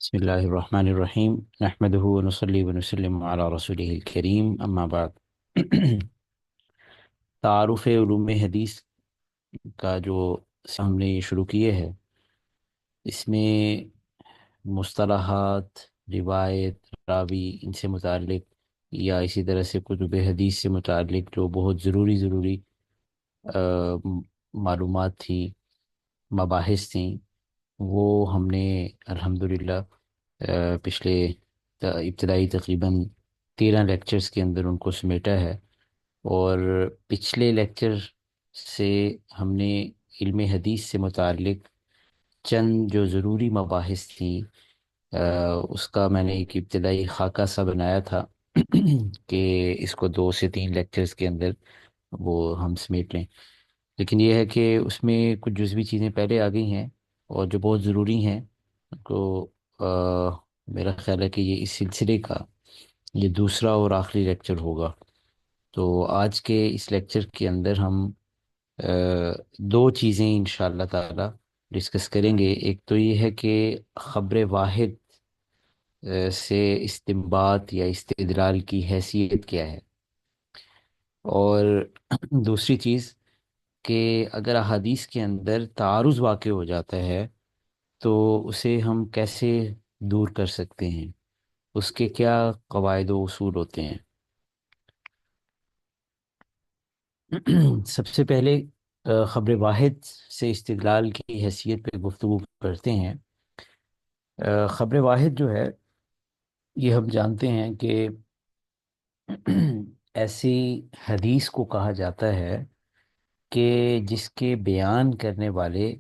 بسم الله الرحمن الرحيم نحمده ونصلي ونسلم على رسوله الكريم أما بعد تعارف علوم حدیث کا جو ہم نے شروع کیے ہے، اس میں مصطلحات، روایت، راوی، ان سے متعلق یا اسی طرح سے کتب حدیث سے متعلق جو بہت ضروری آ، معلومات تھی، مباحث تھیں، وہ ہم نے الحمدللہ پچھلے ابتدائی تقریباً 13 لیکچرز کے اندر ان کو سمیٹا ہے۔ اور پچھلے لیکچر سے ہم نے علم حدیث سے متعلق چند جو ضروری مباحث تھیں، اس کا میں نے ایک ابتدائی خاکہ سا بنایا تھا کہ اس کو 2 سے 3 لیکچرز کے اندر وہ ہم سمیٹ لیں۔ لیکن یہ ہے کہ اس میں کچھ جزوی چیزیں پہلے آ گئی ہیں، اور جو بہت ضروری ہیں تو میرا خیال ہے کہ یہ اس سلسلے کا یہ دوسرا اور آخری لیکچر ہوگا۔ تو آج کے اس لیکچر کے اندر ہم 2 چیزیں انشاءاللہ تعالی ڈسکس کریں گے۔ ایک تو یہ ہے کہ خبر واحد سے استنباط یا استدلال کی حیثیت کیا ہے، اور دوسری چیز کہ اگر احادیث کے اندر تعارض واقع ہو جاتا ہے تو اسے ہم کیسے دور کر سکتے ہیں، اس کے کیا قواعد و اصول ہوتے ہیں۔ سب سے پہلے خبر واحد سے استدلال کی حیثیت پہ گفتگو کرتے ہیں۔ خبر واحد جو ہے، یہ ہم جانتے ہیں کہ ایسی حدیث کو کہا جاتا ہے کہ جس کے بیان کرنے والے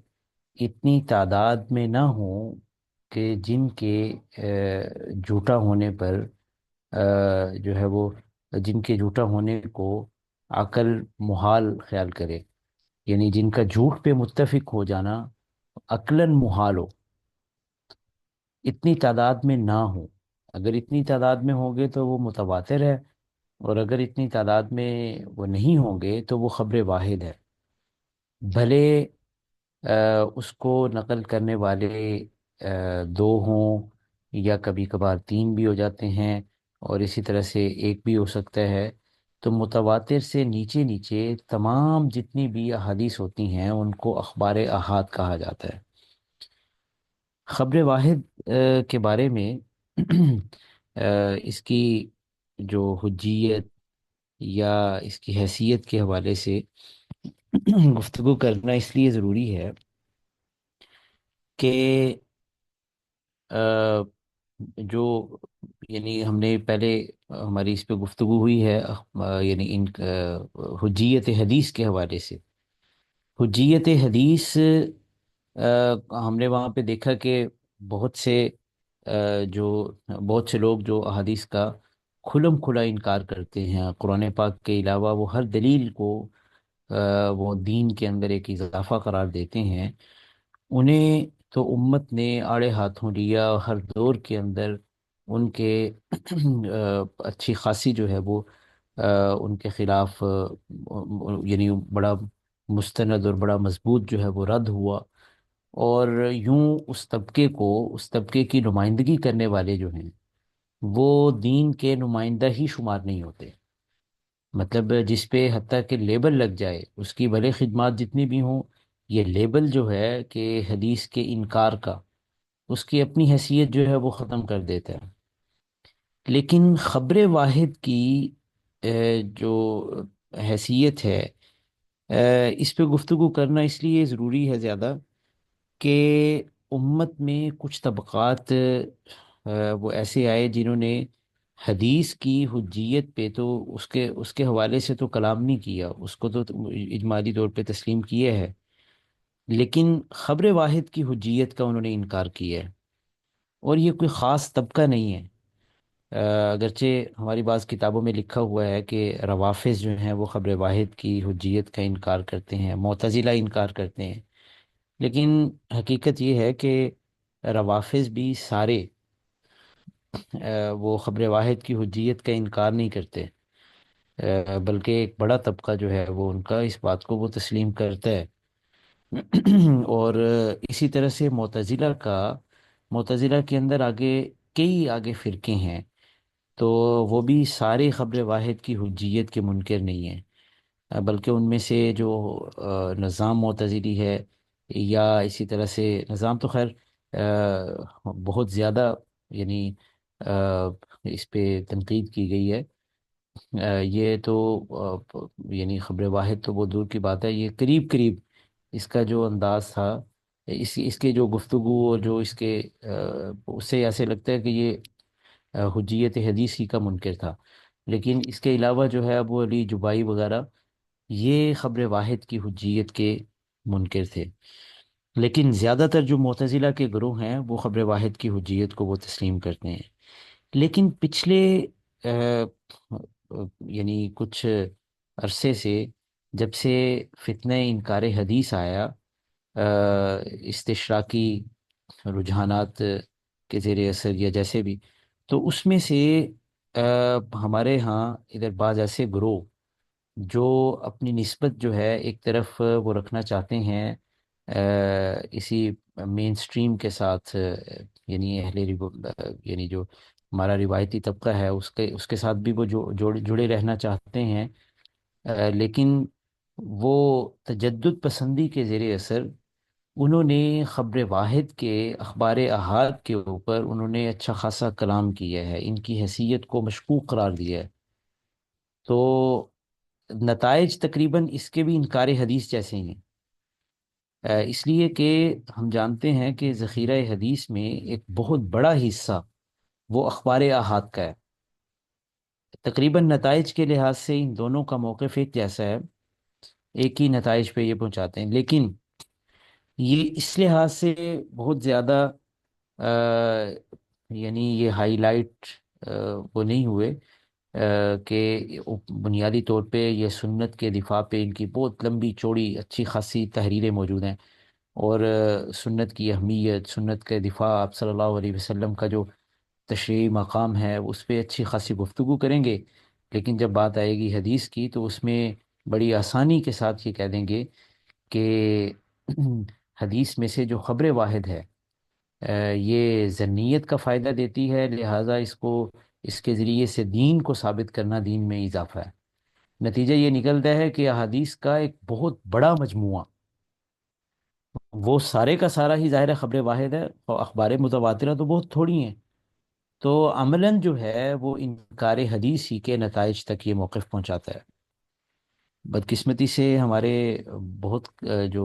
اتنی تعداد میں نہ ہوں کہ جن کے جھوٹا ہونے پر جو ہے وہ جن کے جھوٹا ہونے کو عقل محال خیال کرے، یعنی جن کا جھوٹ پہ متفق ہو جانا عقلاً محال ہو، اتنی تعداد میں نہ ہو۔ اگر اتنی تعداد میں ہوں گے تو وہ متواتر ہے، اور اگر اتنی تعداد میں وہ نہیں ہوں گے تو وہ خبر واحد ہے۔ بھلے اس کو نقل کرنے والے 2 ہوں، یا کبھی کبھار 3 بھی ہو جاتے ہیں، اور اسی طرح سے ایک بھی ہو سکتا ہے، تو متواتر سے نیچے نیچے تمام جتنی بھی احادیث ہوتی ہیں ان کو اخبار احاد کہا جاتا ہے۔ خبر واحد کے بارے میں اس کی جو حجیت یا اس کی حیثیت کے حوالے سے گفتگو کرنا اس لیے ضروری ہے کہ آ، جو یعنی ہم نے پہلے ہماری اس پہ گفتگو ہوئی ہے، یعنی ان حجیت حدیث کے حوالے سے۔ حجیت حدیث ہم نے وہاں پہ دیکھا کہ بہت سے جو بہت سے لوگ جو احادیث کا کھلم کھلا انکار کرتے ہیں، قرآن پاک کے علاوہ وہ ہر دلیل کو وہ دین کے اندر ایک اضافہ قرار دیتے ہیں، انہیں تو امت نے آڑے ہاتھوں لیا۔ ہر دور کے اندر ان کے اچھی خاصی جو ہے وہ ان کے خلاف یعنی بڑا مستند اور بڑا مضبوط جو ہے وہ رد ہوا، اور یوں اس طبقے کی نمائندگی کرنے والے جو ہیں وہ دین کے نمائندہ ہی شمار نہیں ہوتے۔ مطلب جس پہ حتیٰ کہ لیبل لگ جائے، اس کی بھلے خدمات جتنی بھی ہوں، یہ لیبل جو ہے کہ حدیث کے انکار کا، اس کی اپنی حیثیت جو ہے وہ ختم کر دیتا ہے۔ لیکن خبر واحد کی جو حیثیت ہے، اس پہ گفتگو کرنا اس لیے ضروری ہے زیادہ کہ امت میں کچھ طبقات وہ ایسے آئے جنہوں نے حدیث کی حجیت پہ تو اس کے حوالے سے تو کلام نہیں کیا، اس کو تو اجمالی طور پہ تسلیم کیے ہے، لیکن خبر واحد کی حجیت کا انہوں نے انکار کیا ہے۔ اور یہ کوئی خاص طبقہ نہیں ہے، اگرچہ ہماری بعض کتابوں میں لکھا ہوا ہے کہ روافظ جو ہیں وہ خبر واحد کی حجیت کا انکار کرتے ہیں، معتزلہ انکار کرتے ہیں، لیکن حقیقت یہ ہے کہ روافظ بھی سارے وہ خبر واحد کی حجیت کا انکار نہیں کرتے، بلکہ ایک بڑا طبقہ جو ہے وہ ان کا اس بات کو وہ تسلیم کرتا ہے۔ اور اسی طرح سے معتزلہ کے اندر آگے فرقے ہیں، تو وہ بھی سارے خبر واحد کی حجیت کے منکر نہیں ہیں، بلکہ ان میں سے جو نظام معتزلی ہے، یا اسی طرح سے نظام تو خیر بہت زیادہ یعنی اس پہ تنقید کی گئی ہے، یہ تو یعنی خبر واحد تو بہت دور کی بات ہے، یہ قریب قریب اس کا جو انداز تھا، اس کے جو گفتگو اور جو اس کے اس سے ایسے لگتا ہے کہ یہ حجیت حدیث ہی کا منکر تھا۔ لیکن اس کے علاوہ جو ہے ابو علی جبائی وغیرہ، یہ خبر واحد کی حجیت کے منکر تھے۔ لیکن زیادہ تر جو معتزلہ کے گروہ ہیں وہ خبر واحد کی حجیت کو وہ تسلیم کرتے ہیں۔ لیکن پچھلے آ، یعنی کچھ عرصے سے، جب سے فتنہ انکار حدیث آیا، استشراقی رجحانات کے زیر اثر یا جیسے بھی، تو اس میں سے ہمارے ہاں ادھر بعض ایسے گروہ جو اپنی نسبت جو ہے ایک طرف وہ رکھنا چاہتے ہیں اسی مین سٹریم کے ساتھ، یعنی یعنی جو ہمارا روایتی طبقہ ہے اس کے ساتھ بھی وہ جڑے رہنا چاہتے ہیں، لیکن وہ تجدد پسندی کے زیر اثر انہوں نے خبر واحد کے اخبار احاد کے اوپر انہوں نے اچھا خاصا کلام کیا ہے، ان کی حیثیت کو مشکوک قرار دیا ہے۔ تو نتائج تقریباً اس کے بھی انکار حدیث جیسے ہی ہیں، اس لیے کہ ہم جانتے ہیں کہ ذخیرہ حدیث میں ایک بہت بڑا حصہ وہ اخبار احاد کا ہے۔ تقریباً نتائج کے لحاظ سے ان دونوں کا موقف ایک جیسا ہے، ایک ہی نتائج پہ یہ پہنچاتے ہیں، لیکن یہ اس لحاظ سے بہت زیادہ آ، یعنی یہ ہائی لائٹ وہ نہیں ہوئے کہ بنیادی طور پہ یہ سنت کے دفاع پہ ان کی بہت لمبی چوڑی اچھی خاصی تحریریں موجود ہیں، اور سنت کی اہمیت، سنت کے دفاع، آپ صلی اللہ علیہ وسلم کا جو تشریعی مقام ہے اس پہ اچھی خاصی گفتگو کریں گے، لیکن جب بات آئے گی حدیث کی تو اس میں بڑی آسانی کے ساتھ یہ کہہ دیں گے کہ حدیث میں سے جو خبر واحد ہے یہ ذہنیت کا فائدہ دیتی ہے، لہٰذا اس کے ذریعے سے دین کو ثابت کرنا دین میں اضافہ ہے۔ نتیجہ یہ نکلتا ہے کہ احادیث کا ایک بہت بڑا مجموعہ، وہ سارے کا سارا ہی ظاہر خبر واحد ہے، اور اخبار متواترہ تو بہت تھوڑی ہیں، تو عملاً جو ہے وہ انکار حدیث ہی کے نتائج تک یہ موقف پہنچاتا ہے۔ بدقسمتی سے ہمارے بہت جو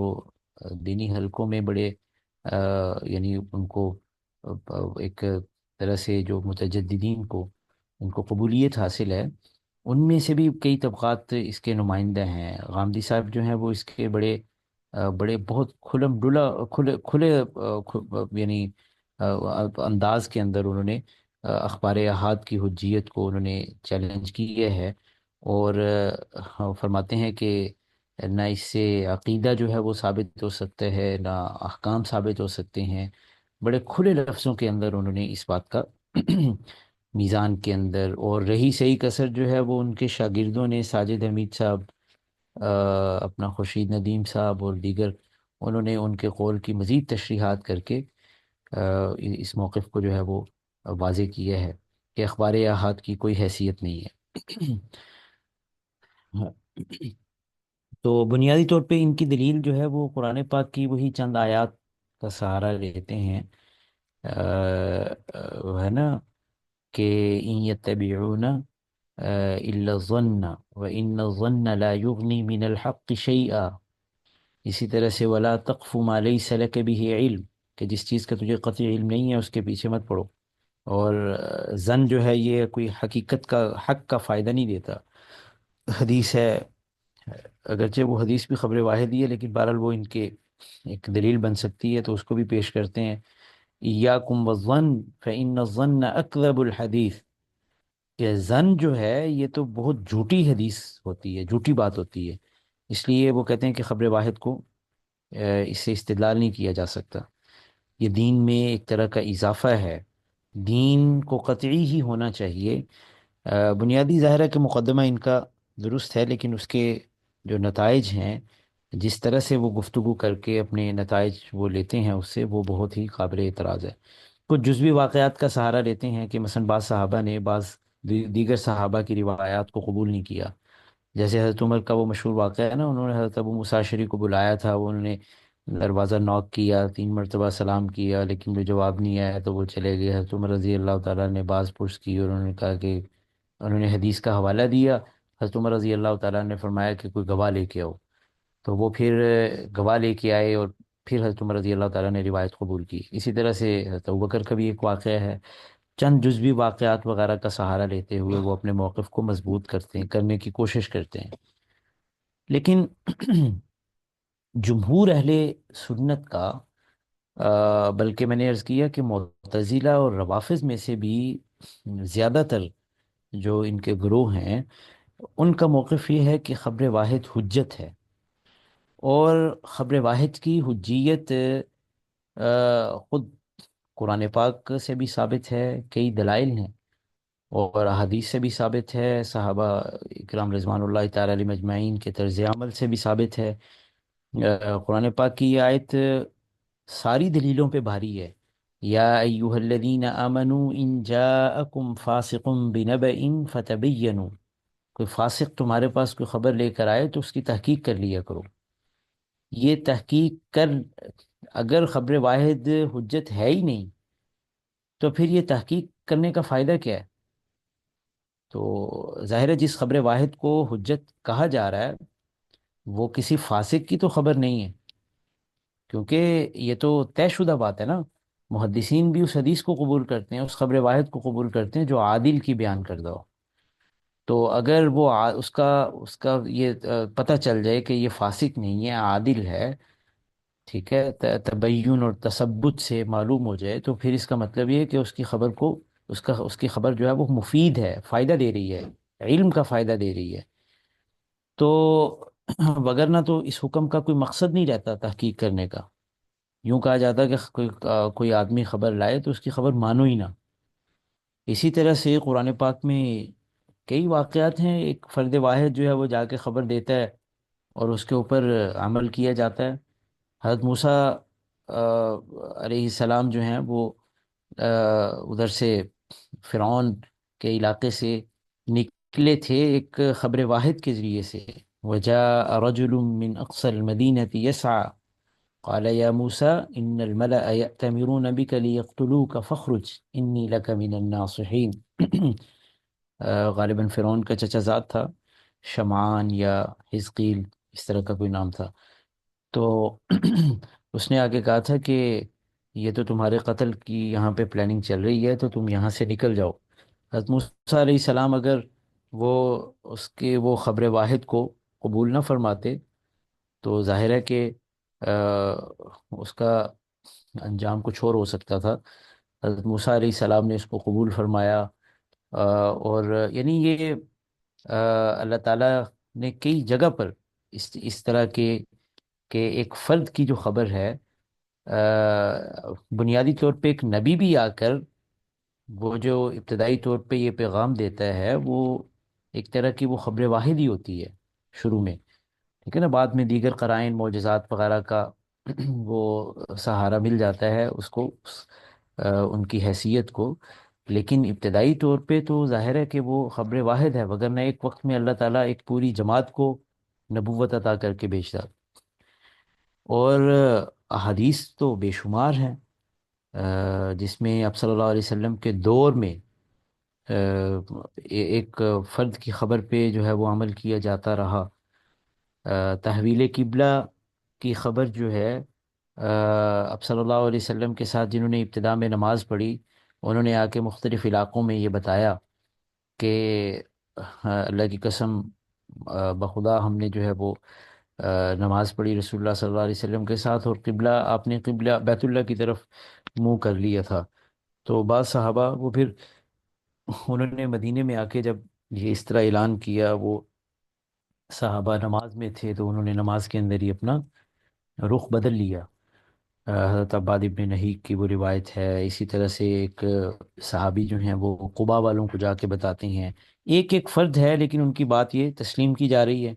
دینی حلقوں میں بڑے یعنی ان کو ایک طرح سے جو متجددین کو ان کو قبولیت حاصل ہے، ان میں سے بھی کئی طبقات اس کے نمائندہ ہیں۔ غامدی صاحب جو ہیں وہ اس کے بڑے بہت کھلم ڈلا کھلے کھلے یعنی انداز کے اندر انہوں نے اخبار احاد کی حجیت کو انہوں نے چیلنج کیا ہے، اور فرماتے ہیں کہ نہ اس سے عقیدہ جو ہے وہ ثابت ہو سکتا ہے، نہ احکام ثابت ہو سکتے ہیں۔ بڑے کھلے لفظوں کے اندر انہوں نے اس بات کا میزان کے اندر، اور رہی صحیح کثر جو ہے وہ ان کے شاگردوں نے، ساجد حمید صاحب، اپنا خورشید ندیم صاحب اور دیگر، انہوں نے ان کے قول کی مزید تشریحات کر کے اس موقف کو جو ہے وہ واضح کیا ہے کہ اخبار احاد کی کوئی حیثیت نہیں ہے۔ تو بنیادی طور پہ ان کی دلیل جو ہے وہ قرآن پاک کی وہی چند آیات کا سہارا لیتے ہیں، وہ ہے نا کہ ان یتبعون الا الظن وان الظن لا یغنی من الحق شیئا، اسی طرح سے ولا تقف ما لیس لک به علم، کہ جس چیز کا تجھے قطعی علم نہیں ہے اس کے پیچھے مت پڑو، اور زن جو ہے یہ کوئی حقیقت کا، حق کا فائدہ نہیں دیتا۔ حدیث ہے، اگرچہ وہ حدیث بھی خبر واحد ہی ہے، لیکن بہرحال وہ ان کے ایک دلیل بن سکتی ہے، تو اس کو بھی پیش کرتے ہیں۔ ایاکم والظن فإن الظن اکذب الحدیث، کہ زن جو ہے یہ تو بہت جھوٹی حدیث ہوتی ہے، جھوٹی بات ہوتی ہے، اس لیے وہ کہتے ہیں کہ خبر واحد کو اس سے استدلال نہیں کیا جا سکتا۔ یہ دین میں ایک طرح کا اضافہ ہے، دین کو قطعی ہی ہونا چاہیے۔ بنیادی ظاہر ہے کہ مقدمہ ان کا درست ہے، لیکن اس کے جو نتائج ہیں، جس طرح سے وہ گفتگو کر کے اپنے نتائج وہ لیتے ہیں اس سے، وہ بہت ہی قابل اعتراض ہے۔ کچھ جزوی واقعات کا سہارا لیتے ہیں کہ مثلا بعض صحابہ نے دیگر صحابہ کی روایات کو قبول نہیں کیا. جیسے حضرت عمر کا وہ مشہور واقعہ ہے نا، انہوں نے حضرت ابو موسیٰ اشعری کو بلایا تھا، وہ انہوں نے دروازہ نوک کیا، 3 مرتبہ سلام کیا، لیکن وہ جواب نہیں آیا تو وہ چلے گئے. حضرت عمر رضی اللہ تعالیٰ نے باز پرس کی اور انہوں نے کہا کہ انہوں نے حدیث کا حوالہ دیا. حضرت عمر رضی اللہ تعالیٰ نے فرمایا کہ کوئی گواہ لے کے آؤ. تو وہ پھر گواہ لے کے آئے اور پھر حضرت عمر رضی اللہ تعالیٰ نے روایت قبول کی. اسی طرح سے حضرت ابوبکر کا بھی ایک واقعہ ہے. چند جزوی واقعات وغیرہ کا سہارا لیتے ہوئے وہ اپنے موقف کو مضبوط کرنے کی کوشش کرتے ہیں. لیکن جمہور اہل سنت کا، بلکہ میں نے عرض کیا کہ معتزلہ اور روافض میں سے بھی زیادہ تر جو ان کے گروہ ہیں، ان کا موقف یہ ہے کہ خبر واحد حجت ہے. اور خبر واحد کی حجیت خود قرآن پاک سے بھی ثابت ہے، کئی دلائل ہیں، اور احادیث سے بھی ثابت ہے، صحابہ اکرام رضوان اللہ تعالی علیہ مجمعین کے طرز عمل سے بھی ثابت ہے. قرآن پاک کی یہ آیت ساری دلیلوں پہ بھاری ہے. یا ایہا الذین آمنوا ان جاءکم فاسق بنبأ فتبینوا. کوئی فاسق تمہارے پاس کوئی خبر لے کر آئے تو اس کی تحقیق کر لیا کرو. یہ تحقیق کر، اگر خبر واحد حجت ہے ہی نہیں تو پھر یہ تحقیق کرنے کا فائدہ کیا ہے؟ تو ظاہر ہے جس خبر واحد کو حجت کہا جا رہا ہے وہ کسی فاسق کی تو خبر نہیں ہے، کیونکہ یہ تو طے شدہ بات ہے نا. محدثین بھی اس حدیث کو قبول کرتے ہیں، اس خبر واحد کو قبول کرتے ہیں جو عادل کی بیان کردہ ہو. تو اگر وہ اس کا یہ پتہ چل جائے کہ یہ فاسق نہیں ہے، عادل ہے، ٹھیک ہے، تبین اور تثبت سے معلوم ہو جائے، تو پھر اس کا مطلب یہ ہے کہ اس کی خبر کو، اس کی خبر جو ہے وہ مفید ہے، فائدہ دے رہی ہے، علم کا فائدہ دے رہی ہے. تو وگرنہ تو اس حکم کا کوئی مقصد نہیں رہتا تحقیق کرنے کا. یوں کہا جاتا ہے کہ کوئی آدمی خبر لائے تو اس کی خبر مانو ہی نہ. اسی طرح سے قرآن پاک میں کئی واقعات ہیں، ایک فرد واحد جو ہے وہ جا کے خبر دیتا ہے اور اس کے اوپر عمل کیا جاتا ہے. حضرت موسیٰ علیہ السلام جو ہیں وہ ادھر سے فرعون کے علاقے سے نکلے تھے ایک خبر واحد کے ذریعے سے. وجاء رجل من اقصى المدينة يسعى قال يا موسى إن الملأ يأتمرون بك ليقتلوك فاخرج إني لك من الناصحين. غالباً فرعون کا چچا زاد تھا، شمعان یا حزقیل، اس طرح کا کوئی نام تھا. تو اس نے آگے کہا تھا کہ یہ تو تمہارے قتل کی یہاں پہ پلاننگ چل رہی ہے تو تم یہاں سے نکل جاؤ. حضرت موسیٰ علیہ السلام اگر وہ وہ خبر واحد کو قبول نہ فرماتے تو ظاہر ہے کہ آ، اس کا انجام کچھ اور ہو سکتا تھا. حضرت موسیٰ علیہ السلام نے اس کو قبول فرمایا. اور یعنی یہ اللہ تعالیٰ نے کئی جگہ پر اس طرح کے کہ ایک فرد کی جو خبر ہے، بنیادی طور پہ ایک نبی بھی آ کر وہ جو ابتدائی طور پہ یہ پیغام دیتا ہے وہ ایک طرح کی وہ خبر واحد ہی ہوتی ہے شروع میں، ٹھیک ہے نا. بعد میں دیگر قرائن معجزات وغیرہ کا وہ سہارا مل جاتا ہے اس کو، ان کی حیثیت کو. لیکن ابتدائی طور پہ تو ظاہر ہے کہ وہ خبر واحد ہے، وگرنہ ایک وقت میں اللہ تعالیٰ ایک پوری جماعت کو نبوت عطا کر کے بھیجتا. اور احادیث تو بے شمار ہیں جس میں آپ صلی اللہ علیہ وسلم کے دور میں ایک فرد کی خبر پہ جو ہے وہ عمل کیا جاتا رہا. تحویل قبلہ کی خبر جو ہے، آپ صلی اللہ علیہ وسلم کے ساتھ جنہوں نے ابتدا میں نماز پڑھی، انہوں نے آ کے مختلف علاقوں میں یہ بتایا کہ اللہ کی قسم، بخدا ہم نے جو ہے وہ نماز پڑھی رسول اللہ صلی اللہ علیہ وسلم کے ساتھ، اور قبلہ آپ نے قبلہ بیت اللہ کی طرف منہ کر لیا تھا. تو بعض صحابہ وہ پھر انہوں نے مدینے میں آ کے جب یہ اس طرح اعلان کیا، وہ صحابہ نماز میں تھے تو انہوں نے نماز کے اندر ہی اپنا رخ بدل لیا. حضرت عباد ابن نہیک کی وہ روایت ہے. اسی طرح سے ایک صحابی جو ہیں وہ قبا والوں کو جا کے بتاتے ہیں. ایک ایک فرد ہے لیکن ان کی بات یہ تسلیم کی جا رہی ہے.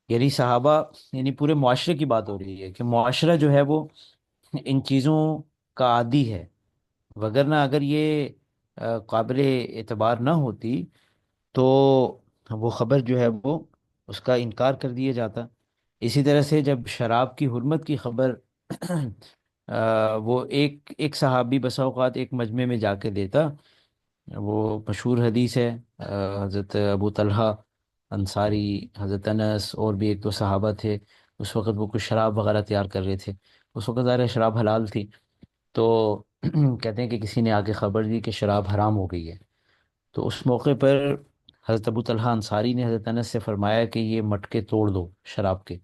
یعنی صحابہ، یعنی پورے معاشرے کی بات ہو رہی ہے کہ معاشرہ جو ہے وہ ان چیزوں کا عادی ہے. وگرنہ اگر یہ قابل اعتبار نہ ہوتی تو وہ خبر جو ہے وہ اس کا انکار کر دیا جاتا۔ اسی طرح سے جب شراب کی حرمت کی خبر وہ ایک ایک صحابی بسا اوقات ایک مجمع میں جا کے دیتا، وہ مشہور حدیث ہے، حضرت ابو طلحہ انصاری، حضرت انس اور بھی ایک دو صحابہ تھے، اس وقت وہ کچھ شراب وغیرہ تیار کر رہے تھے، اس وقت ظاہر ہے شراب حلال تھی، تو کہتے ہیں کہ کسی نے آ کے خبر دی کہ شراب حرام ہو گئی ہے، تو اس موقع پر حضرت ابو طلحہ انصاری نے حضرت انس سے فرمایا کہ یہ مٹکے توڑ دو شراب کے۔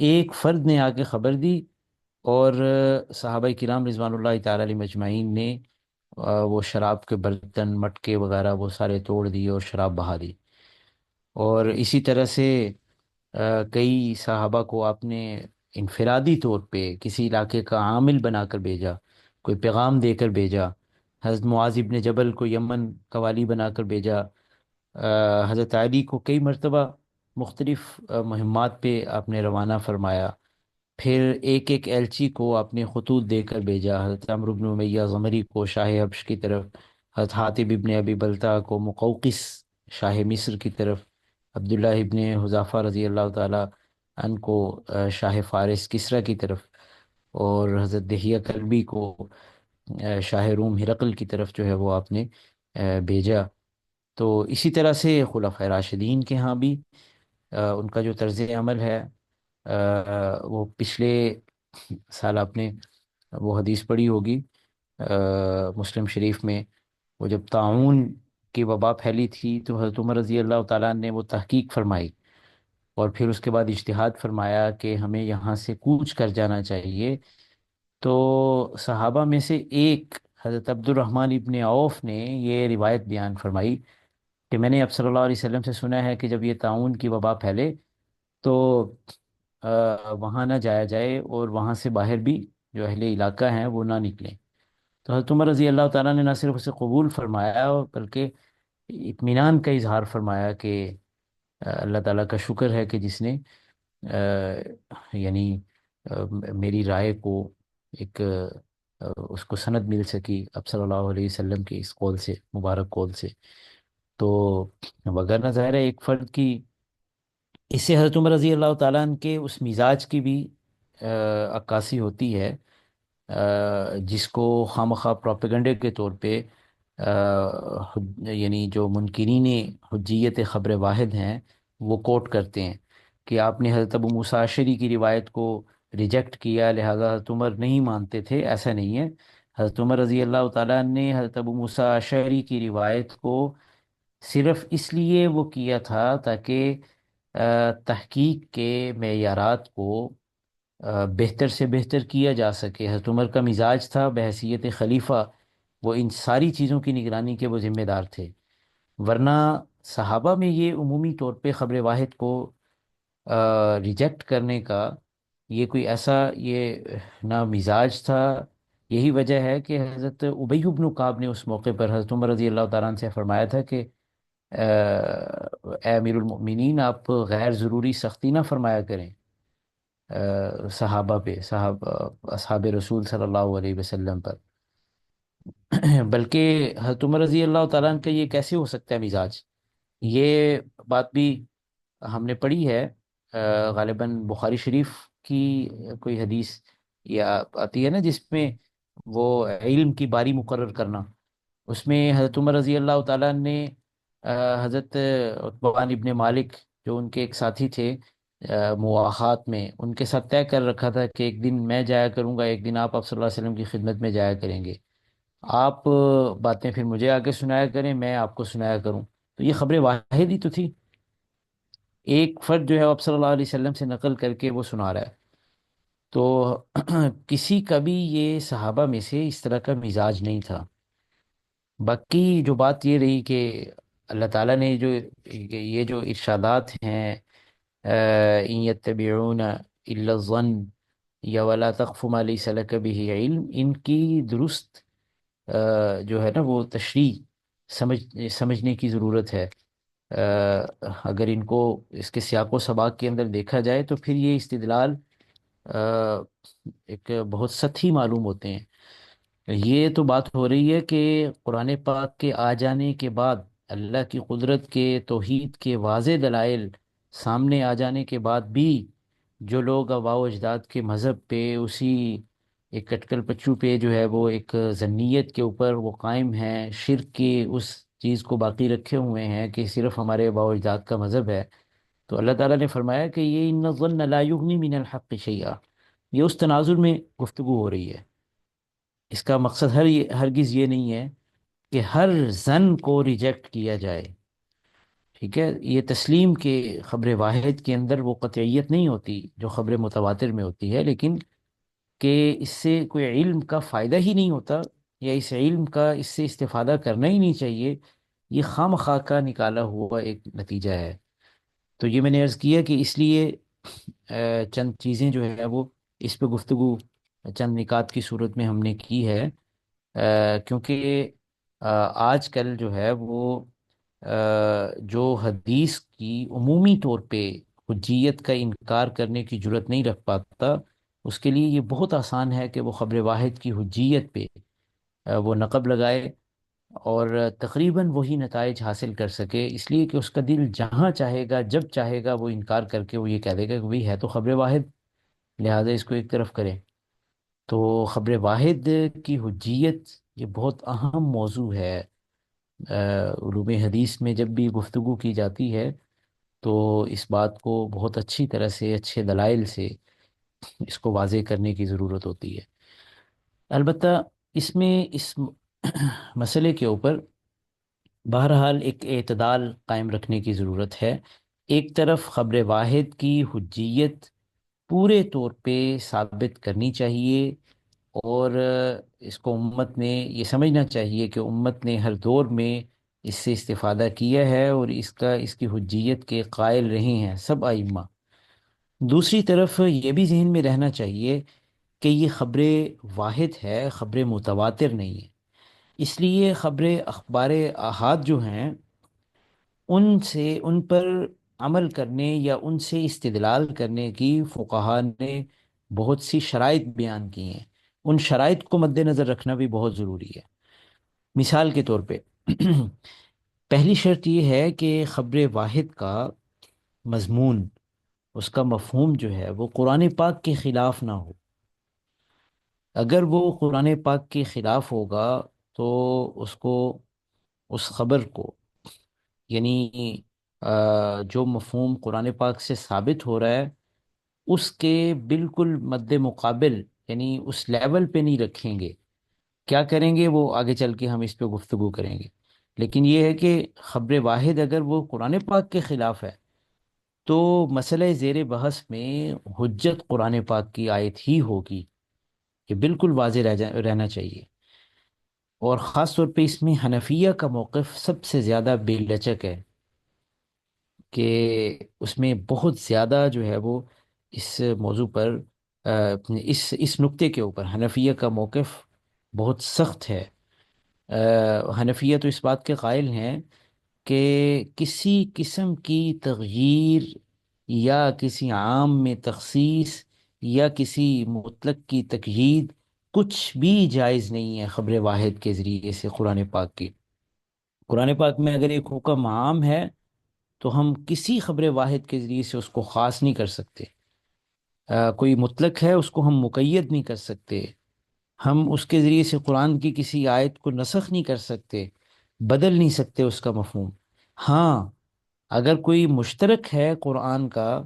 ایک فرد نے آ کے خبر دی، اور صحابہ کرام رضوان اللہ تعالی علیہ مجمعین نے وہ شراب کے برتن مٹکے وغیرہ وہ سارے توڑ دیے اور شراب بہا دی۔ اور اسی طرح سے کئی صحابہ کو آپ نے انفرادی طور پہ کسی علاقے کا عامل بنا کر بھیجا، کوئی پیغام دے کر بھیجا۔ حضرت معاذ ابن جبل کو یمن کا والی بنا کر بھیجا، حضرت علی کو کئی مرتبہ مختلف مہمات پہ آپ نے روانہ فرمایا، پھر ایک ایک ایلچی کو آپ نے خطوط دے کر بھیجا، حضرت عمرو بن امیہ غمری کو شاہ حبش کی طرف، حضرت حاتب ابن ابی بلتہ کو مقوقس شاہ مصر کی طرف، عبداللہ ابن حذافہ رضی اللہ تعالیٰ عنہ کو شاہ فارس کسریٰ کی طرف، اور حضرت دہیہ کلبی کو شاہ روم ہرقل کی طرف جو ہے وہ آپ نے بھیجا۔ تو اسی طرح سے خلفۂ راشدین کے ہاں بھی ان کا جو طرز عمل ہے، وہ پچھلے سال آپ نے وہ حدیث پڑھی ہوگی مسلم شریف میں، وہ جب طاعون کی وبا پھیلی تھی تو حضرت عمر رضی اللہ تعالیٰ نے وہ تحقیق فرمائی، اور پھر اس کے بعد اجتہاد فرمایا کہ ہمیں یہاں سے کوچ کر جانا چاہیے، تو صحابہ میں سے ایک حضرت عبد الرحمن ابن عوف نے یہ روایت بیان فرمائی کہ میں نے اب صلی اللہ علیہ وسلم سے سنا ہے کہ جب یہ طاعون کی وبا پھیلے تو وہاں نہ جایا جائے، اور وہاں سے باہر بھی جو اہل علاقہ ہیں وہ نہ نکلیں۔ تو حضرت عمر رضی اللہ تعالیٰ نے نہ صرف اسے قبول فرمایا اور بلکہ اطمینان کا اظہار فرمایا کہ اللہ تعالیٰ کا شکر ہے کہ جس نے یعنی میری رائے کو ایک اس کو سند مل سکی اب صلی اللہ علیہ وسلم کے اس قول سے، مبارک قول سے۔ تو وگرنہ ظاہر ہے ایک فرد کی، اس سے حضرت عمر رضی اللہ تعالیٰ عنہ کے اس مزاج کی بھی عکاسی ہوتی ہے جس کو خواہ پروپیگنڈے کے طور پہ یعنی جو منکرین حجیت خبر واحد ہیں وہ کوٹ کرتے ہیں کہ آپ نے حضرت ابو موسیٰ اشعری کی روایت کو ریجیکٹ کیا لہذا حضرت عمر نہیں مانتے تھے، ایسا نہیں ہے۔ حضرت عمر رضی اللہ تعالیٰ عنہ نے حضرت ابو موسیٰ اشعری کی روایت کو صرف اس لیے وہ کیا تھا تاکہ تحقیق کے معیارات کو بہتر سے بہتر کیا جا سکے۔ حضرت عمر کا مزاج تھا بحیثیت خلیفہ، وہ ان ساری چیزوں کی نگرانی کے وہ ذمہ دار تھے، ورنہ صحابہ میں یہ عمومی طور پہ خبر واحد کو ریجیکٹ کرنے کا یہ کوئی ایسا یہ نہ مزاج تھا۔ یہی وجہ ہے کہ حضرت ابی بن کعب نے اس موقع پر حضرت عمر رضی اللہ تعالیٰ عنہ سے فرمایا تھا کہ اے امیر المؤمنین، آپ غیر ضروری سختی نہ فرمایا کریں صحابہ پہ، اصحاب رسول صلی اللہ علیہ وسلم پر۔ بلکہ حضرت عمر رضی اللہ تعالیٰ عنہ کا یہ کیسے ہو سکتا ہے مزاج؟ یہ بات بھی ہم نے پڑھی ہے غالباً بخاری شریف کی کوئی حدیث یا آتی ہے نا جس میں وہ علم کی باری مقرر کرنا، اس میں حضرت عمر رضی اللہ تعالیٰ عنہ نے حضرت عتبان ابن مالک جو ان کے ایک ساتھی تھے مواخات میں، ان کے ساتھ طے کر رکھا تھا کہ ایک دن میں جایا کروں گا، ایک دن آپ صلی اللہ علیہ وسلم کی خدمت میں جایا کریں گے، آپ باتیں پھر مجھے آگے سنایا کریں، میں آپ کو سنایا کروں۔ تو یہ خبر واحد ہی تو تھی، ایک فرد جو ہے آپ صلی اللہ علیہ وسلم سے نقل کر کے وہ سنا رہا ہے، تو کسی کا بھی یہ صحابہ میں سے اس طرح کا مزاج نہیں تھا۔ باقی جو بات یہ رہی کہ اللہ تعالیٰ نے جو یہ جو ارشادات ہیں ان یتبعون الا الظن یا ولا تقف ما لیس لک بہ علم، ان کی درست جو ہے نا وہ تشریح سمجھنے کی ضرورت ہے۔ اگر ان کو اس کے سیاق و سباق کے اندر دیکھا جائے تو پھر یہ استدلال ایک بہت سطحی معلوم ہوتے ہیں، یہ تو بات ہو رہی ہے کہ قرآن پاک کے آ جانے کے بعد، اللہ کی قدرت کے توحید کے واضح دلائل سامنے آ جانے کے بعد بھی جو لوگ آباء و اجداد کے مذہب پہ، اسی ایک کٹکل پچو پہ جو ہے وہ ایک ذنیت کے اوپر وہ قائم ہیں، شرک کی اس چیز کو باقی رکھے ہوئے ہیں کہ صرف ہمارے آباء و اجداد کا مذہب ہے، تو اللہ تعالیٰ نے فرمایا کہ یہ ان الظن لا یغنی من الحق شیئا، یہ اس تناظر میں گفتگو ہو رہی ہے۔ اس کا مقصد ہرگز یہ نہیں ہے کہ ہر زن کو ریجیکٹ کیا جائے، ٹھیک ہے؟ یہ تسلیم کے خبر واحد کے اندر وہ قطعیت نہیں ہوتی جو خبر متواتر میں ہوتی ہے، لیکن کہ اس سے کوئی علم کا فائدہ ہی نہیں ہوتا، یا اس علم کا اس سے استفادہ کرنا ہی نہیں چاہیے، یہ خام خواہ کا نکالا ہوا ایک نتیجہ ہے۔ تو یہ میں نے عرض کیا کہ اس لیے چند چیزیں جو ہے وہ اس پہ گفتگو چند نکات کی صورت میں ہم نے کی ہے، کیونکہ آج کل جو ہے وہ جو حدیث کی عمومی طور پہ حجیت کا انکار کرنے کی جرت نہیں رکھ پاتا، اس کے لیے یہ بہت آسان ہے کہ وہ خبر واحد کی حجیت پہ وہ نقب لگائے، اور تقریباً وہی نتائج حاصل کر سکے، اس لیے کہ اس کا دل جہاں چاہے گا جب چاہے گا وہ انکار کر کے وہ یہ کہہ دے گا کہ بھئی ہے تو خبر واحد، لہٰذا اس کو ایک طرف کریں۔ تو خبر واحد کی حجیت یہ بہت اہم موضوع ہے۔ علوم حدیث میں جب بھی گفتگو کی جاتی ہے تو اس بات کو بہت اچھی طرح سے، اچھے دلائل سے اس کو واضح کرنے کی ضرورت ہوتی ہے۔ البتہ اس میں اس مسئلے کے اوپر بہرحال ایک اعتدال قائم رکھنے کی ضرورت ہے۔ ایک طرف خبر واحد کی حجیت پورے طور پہ ثابت کرنی چاہیے، اور اس کو امت نے یہ سمجھنا چاہیے کہ امت نے ہر دور میں اس سے استفادہ کیا ہے، اور اس کی حجیت کے قائل رہے ہیں سب ائمہ۔ دوسری طرف یہ بھی ذہن میں رہنا چاہیے کہ یہ خبر واحد ہے، خبر متواتر نہیں ہے، اس لیے خبر اخبار احاد جو ہیں ان پر عمل کرنے یا ان سے استدلال کرنے کی فقہا نے بہت سی شرائط بیان کی ہیں، ان شرائط کو مد نظر رکھنا بھی بہت ضروری ہے۔ مثال کے طور پہ پہلی شرط یہ ہے کہ خبر واحد کا مضمون، اس کا مفہوم جو ہے وہ قرآن پاک کے خلاف نہ ہو۔ اگر وہ قرآن پاک کے خلاف ہوگا تو اس کو، اس خبر کو، یعنی جو مفہوم قرآن پاک سے ثابت ہو رہا ہے اس کے بالکل مد مقابل، یعنی اس لیول پہ نہیں رکھیں گے۔ کیا کریں گے وہ آگے چل کے ہم اس پہ گفتگو کریں گے، لیکن یہ ہے کہ خبر واحد اگر وہ قرآن پاک کے خلاف ہے تو مسئلہ زیر بحث میں حجت قرآن پاک کی آیت ہی ہوگی، یہ بالکل واضح رہنا چاہیے۔ اور خاص طور پہ اس میں حنفیہ کا موقف سب سے زیادہ بے لچک ہے، کہ اس میں بہت زیادہ جو ہے وہ اس موضوع پر اس نقطے کے اوپر حنفیہ کا موقف بہت سخت ہے۔ حنفیہ تو اس بات کے قائل ہیں کہ کسی قسم کی تغییر یا کسی عام میں تخصیص یا کسی مطلق کی تقیید کچھ بھی جائز نہیں ہے خبر واحد کے ذریعے سے قرآن پاک کی۔ قرآن پاک میں اگر ایک حکم عام ہے تو ہم کسی خبر واحد کے ذریعے سے اس کو خاص نہیں کر سکتے۔ کوئی مطلق ہے اس کو ہم مقید نہیں کر سکتے، ہم اس کے ذریعے سے قرآن کی کسی آیت کو نسخ نہیں کر سکتے، بدل نہیں سکتے اس کا مفہوم۔ ہاں، اگر کوئی مشترک ہے قرآن کا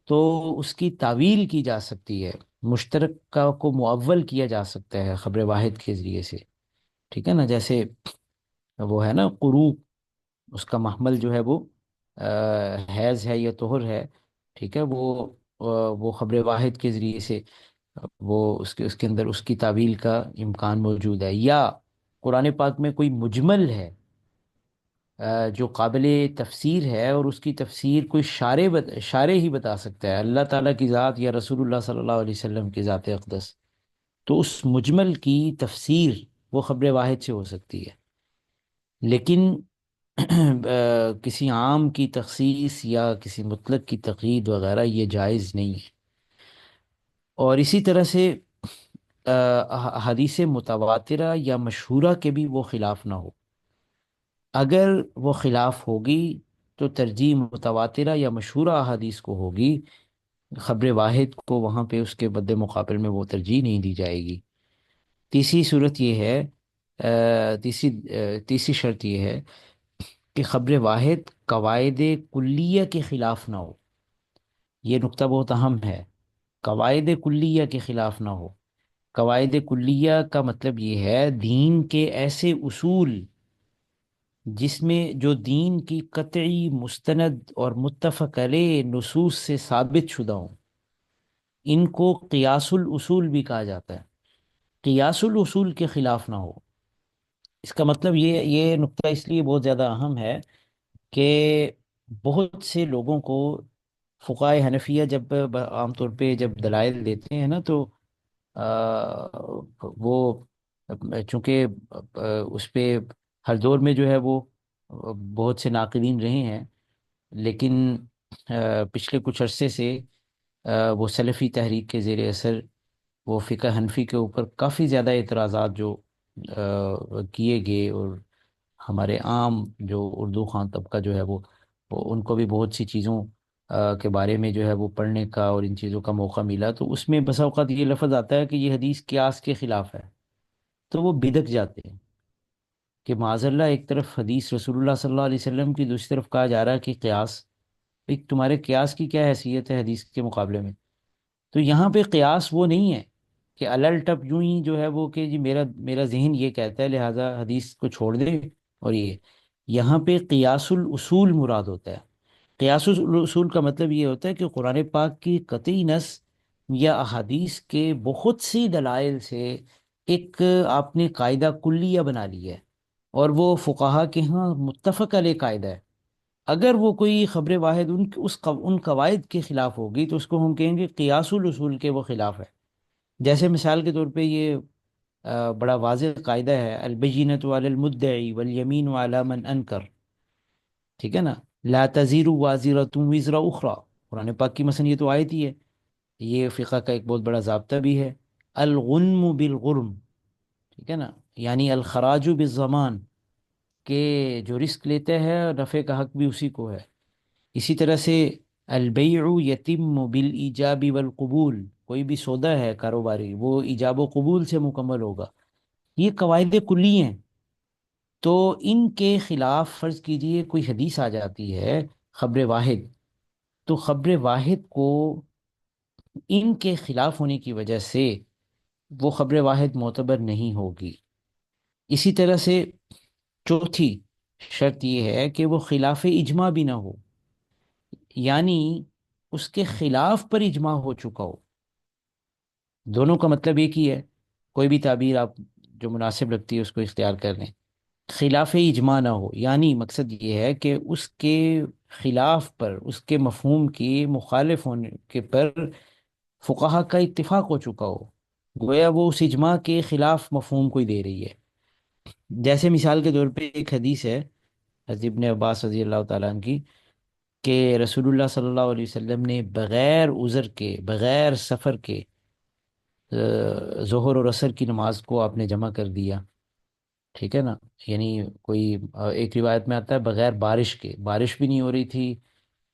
تو اس کی تعویل کی جا سکتی ہے، مشترک کا کو معول کیا جا سکتا ہے خبر واحد کے ذریعے سے، ٹھیک ہے نا؟ جیسے وہ ہے نا قروء، اس کا محمل جو ہے وہ حیض ہے یا طہر ہے، ٹھیک ہے؟ وہ خبر واحد کے ذریعے سے وہ اس کے اندر اس کی تعویل کا امکان موجود ہے۔ یا قرآن پاک میں کوئی مجمل ہے جو قابل تفسیر ہے، اور اس کی تفسیر کوئی شارع ہی بتا سکتا ہے، اللہ تعالیٰ کی ذات یا رسول اللہ صلی اللہ علیہ وسلم کی ذات اقدس، تو اس مجمل کی تفسیر وہ خبر واحد سے ہو سکتی ہے، لیکن کسی عام کی تخصیص یا کسی مطلق کی تقیید وغیرہ یہ جائز نہیں ہے۔ اور اسی طرح سے حدیث متواترہ یا مشہورہ کے بھی وہ خلاف نہ ہو. اگر وہ خلاف ہوگی تو ترجیح متواترہ یا مشہورہ احادیث کو ہوگی. خبر واحد کو وہاں پہ اس کے مد مقابل میں وہ ترجیح نہیں دی جائے گی. تیسری صورت یہ ہے، تیسری شرط یہ ہے کہ خبر واحد قواعد کلیہ کے خلاف نہ ہو. یہ نقطہ بہت اہم ہے. قواعد کلیہ کے خلاف نہ ہو. قواعد کلیہ کا مطلب یہ ہے دین کے ایسے اصول جس میں جو دین کی قطعی مستند اور متفق علیہ نصوص سے ثابت شدہ ہوں. ان کو قیاس الاصول بھی کہا جاتا ہے. قیاس الاصول کے خلاف نہ ہو. اس کا مطلب یہ نقطہ اس لیے بہت زیادہ اہم ہے کہ بہت سے لوگوں کو فقہائے حنفیہ جب عام طور پہ جب دلائل دیتے ہیں نا تو وہ چونکہ اس پہ ہر دور میں جو ہے وہ بہت سے ناقدین رہے ہیں، لیکن پچھلے کچھ عرصے سے وہ سلفی تحریک کے زیر اثر وہ فقہ حنفی کے اوپر کافی زیادہ اعتراضات جو کیے گئے، اور ہمارے عام جو اردو خوان طبقہ جو ہے وہ ان کو بھی بہت سی چیزوں کے بارے میں جو ہے وہ پڑھنے کا اور ان چیزوں کا موقع ملا، تو اس میں بسا اوقات یہ لفظ آتا ہے کہ یہ حدیث قیاس کے خلاف ہے. تو وہ بدک جاتے ہیں کہ معاذ اللہ ایک طرف حدیث رسول اللہ صلی اللہ علیہ وسلم کی، دوسری طرف کہا جا رہا ہے کہ قیاس. ایک تمہارے قیاس کی کیا حیثیت ہے حدیث کے مقابلے میں؟ تو یہاں پہ قیاس وہ نہیں ہے کہ الل ٹپ یوں ہی جو ہے وہ کہ جی میرا ذہن یہ کہتا ہے لہٰذا حدیث کو چھوڑ دے. اور یہاں پہ قیاس الاصول مراد ہوتا ہے. قیاس الاصول کا مطلب یہ ہوتا ہے کہ قرآن پاک کی قطعی نص یا احادیث کے بہت سی دلائل سے ایک آپ نے قاعدہ کلیہ بنا لیا ہے، اور وہ فقہا کے ہاں متفق علیہ قاعدہ ہے. اگر وہ کوئی خبر واحد ان قواعد کے خلاف ہوگی تو اس کو ہم کہیں گے قیاس الاصول کے وہ خلاف ہے. جیسے مثال کے طور پہ یہ بڑا واضح قاعدہ ہے البینۃ علی المدعی والیمین علی من انکر. ٹھیک ہے نا؟ لا تزیر وازرۃ وزر اخری. قرآن پاک کی مثلا یہ تو آیت ہی ہے. یہ فقہ کا ایک بہت بڑا ضابطہ بھی ہے. الغنم بالغرم. ٹھیک ہے نا؟ یعنی الخراج بالضمان، کہ جو رسک لیتے ہیں نفع کا حق بھی اسی کو ہے. اسی طرح سے البیع یتم بالایجاب والقبول. کوئی بھی سودا ہے کاروباری وہ ایجاب و قبول سے مکمل ہوگا. یہ قواعد کلی ہیں. تو ان کے خلاف فرض کیجئے کوئی حدیث آ جاتی ہے خبر واحد، تو خبر واحد کو ان کے خلاف ہونے کی وجہ سے وہ خبر واحد معتبر نہیں ہوگی. اسی طرح سے چوتھی شرط یہ ہے کہ وہ خلاف اجماع بھی نہ ہو، یعنی اس کے خلاف پر اجماع ہو چکا ہو. دونوں کا مطلب ایک ہی ہے، کوئی بھی تعبیر آپ جو مناسب لگتی ہے اس کو اختیار کر لیں. خلاف اجماع نہ ہو یعنی مقصد یہ ہے کہ اس کے خلاف پر، اس کے مفہوم کی مخالف ہونے کے پر فقہا کا اتفاق ہو چکا ہو، گویا وہ اس اجماع کے خلاف مفہوم کو ہی دے رہی ہے. جیسے مثال کے طور پہ ایک حدیث ہے حضرت ابن عباس رضی اللہ تعالیٰ عنہ کی، کہ رسول اللہ صلی اللہ علیہ وسلم نے بغیر عذر کے، بغیر سفر کے ظہر اور عصر کی نماز کو آپ نے جمع کر دیا. ٹھیک ہے نا؟ یعنی کوئی ایک روایت میں آتا ہے بغیر بارش کے، بارش بھی نہیں ہو رہی تھی،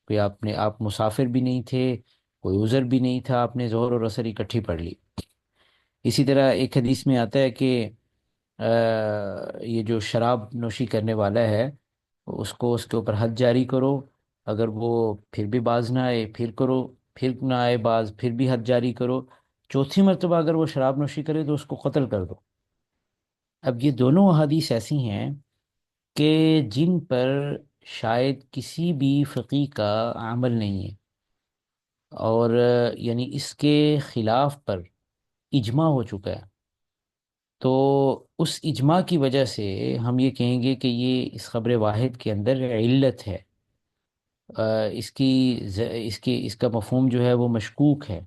کوئی آپ مسافر بھی نہیں تھے، کوئی عذر بھی نہیں تھا، آپ نے ظہر اور عصر اکٹھی پڑھ لی. اسی طرح ایک حدیث میں آتا ہے کہ یہ جو شراب نوشی کرنے والا ہے اس کو، اس کے اوپر حد جاری کرو، اگر وہ پھر بھی باز نہ آئے پھر کرو، پھر نہ آئے باز پھر بھی حد جاری کرو، چوتھی مرتبہ اگر وہ شراب نوشی کرے تو اس کو قتل کر دو. اب یہ دونوں احادیث ایسی ہیں کہ جن پر شاید کسی بھی فقی کا عمل نہیں ہے، اور یعنی اس کے خلاف پر اجماع ہو چکا ہے. تو اس اجماع کی وجہ سے ہم یہ کہیں گے کہ یہ اس خبر واحد کے اندر علت ہے. اس کا مفہوم جو ہے وہ مشکوک ہے.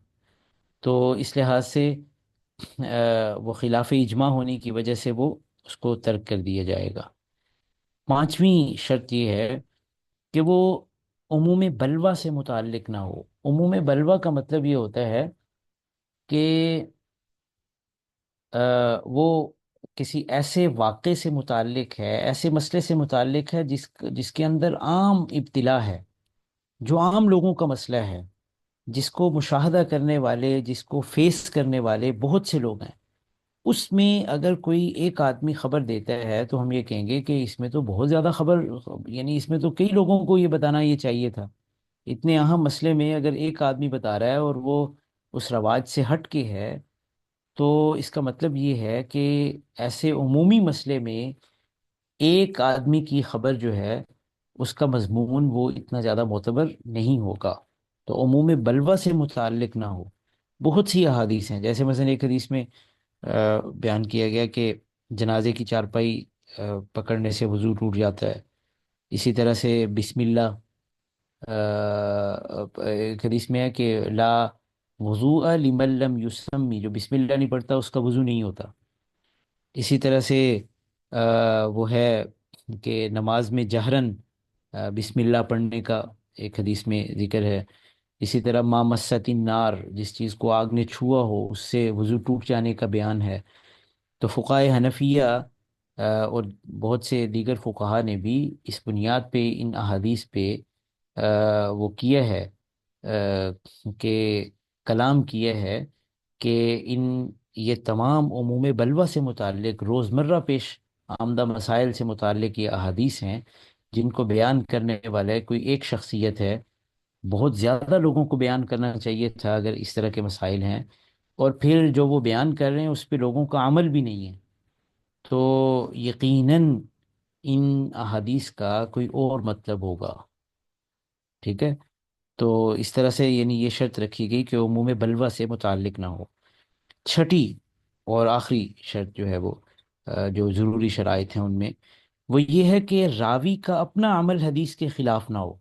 تو اس لحاظ سے وہ خلاف اجماع ہونے کی وجہ سے وہ اس کو ترک کر دیا جائے گا. پانچویں شرط یہ ہے کہ وہ عموم بلوہ سے متعلق نہ ہو. عموم بلوہ کا مطلب یہ ہوتا ہے کہ وہ کسی ایسے واقعے سے متعلق ہے، ایسے مسئلے سے متعلق ہے جس کے اندر عام ابتلا ہے، جو عام لوگوں کا مسئلہ ہے، جس کو مشاہدہ کرنے والے، جس کو فیس کرنے والے بہت سے لوگ ہیں۔ اس میں اگر کوئی ایک آدمی خبر دیتا ہے تو ہم یہ کہیں گے کہ اس میں تو بہت زیادہ خبر، یعنی اس میں تو کئی لوگوں کو یہ بتانا یہ چاہیے تھا۔ اتنے اہم مسئلے میں اگر ایک آدمی بتا رہا ہے اور وہ اس رواج سے ہٹ کے ہے، تو اس کا مطلب یہ ہے کہ ایسے عمومی مسئلے میں ایک آدمی کی خبر جو ہے اس کا مضمون وہ اتنا زیادہ معتبر نہیں ہوگا، تو عموم بلوہ سے متعلق نہ ہو۔ بہت سی احادیث ہیں، جیسے مثلا ایک حدیث میں بیان کیا گیا کہ جنازے کی چارپائی پکڑنے سے وضو ٹوٹ جاتا ہے۔ اسی طرح سے بسم اللہ، ایک حدیث میں ہے کہ لا وضوء لمن لم یسمی، جو بسم اللہ نہیں پڑھتا اس کا وضو نہیں ہوتا۔ اسی طرح سے وہ ہے کہ نماز میں جہرن بسم اللہ پڑھنے کا ایک حدیث میں ذکر ہے۔ اسی طرح ما مست النار، جس چیز کو آگ نے چھوا ہو اس سے وضو ٹوٹ جانے کا بیان ہے۔ تو فقہائے حنفیہ اور بہت سے دیگر فقہا نے بھی اس بنیاد پہ، ان احادیث پہ وہ کیا ہے، کہ کلام کیا ہے کہ ان یہ تمام عموم بلوہ سے متعلق، روزمرہ پیش آمدہ مسائل سے متعلق یہ احادیث ہیں، جن کو بیان کرنے والا کوئی ایک شخصیت ہے۔ بہت زیادہ لوگوں کو بیان کرنا چاہیے تھا اگر اس طرح کے مسائل ہیں، اور پھر جو وہ بیان کر رہے ہیں اس پہ لوگوں کا عمل بھی نہیں ہے، تو یقیناً ان احادیث کا کوئی اور مطلب ہوگا۔ ٹھیک ہے، تو اس طرح سے یعنی یہ شرط رکھی گئی کہ عموم بلوہ سے متعلق نہ ہو۔ چھٹی اور آخری شرط جو ہے وہ جو ضروری شرائط ہیں ان میں، وہ یہ ہے کہ راوی کا اپنا عمل حدیث کے خلاف نہ ہو۔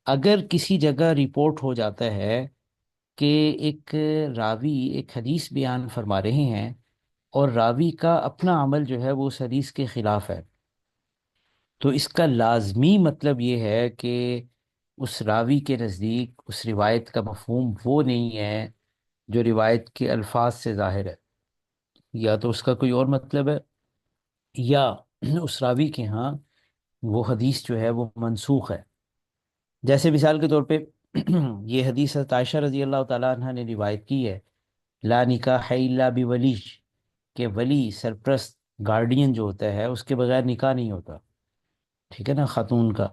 اگر کسی جگہ رپورٹ ہو جاتا ہے کہ ایک راوی ایک حدیث بیان فرما رہے ہیں اور راوی کا اپنا عمل جو ہے وہ اس حدیث کے خلاف ہے، تو اس کا لازمی مطلب یہ ہے کہ اس راوی کے نزدیک اس روایت کا مفہوم وہ نہیں ہے جو روایت کے الفاظ سے ظاہر ہے، یا تو اس کا کوئی اور مطلب ہے، یا اس راوی کے ہاں وہ حدیث جو ہے وہ منسوخ ہے۔ جیسے مثال کے طور پہ یہ حدیث حضرت عائشہ رضی اللہ تعالیٰ عنہ نے روایت کی ہے، لا نکاح الا بولی، کہ ولی، سرپرست، گارڈین جو ہوتا ہے اس کے بغیر نکاح نہیں ہوتا۔ ٹھیک ہے نا، خاتون کا۔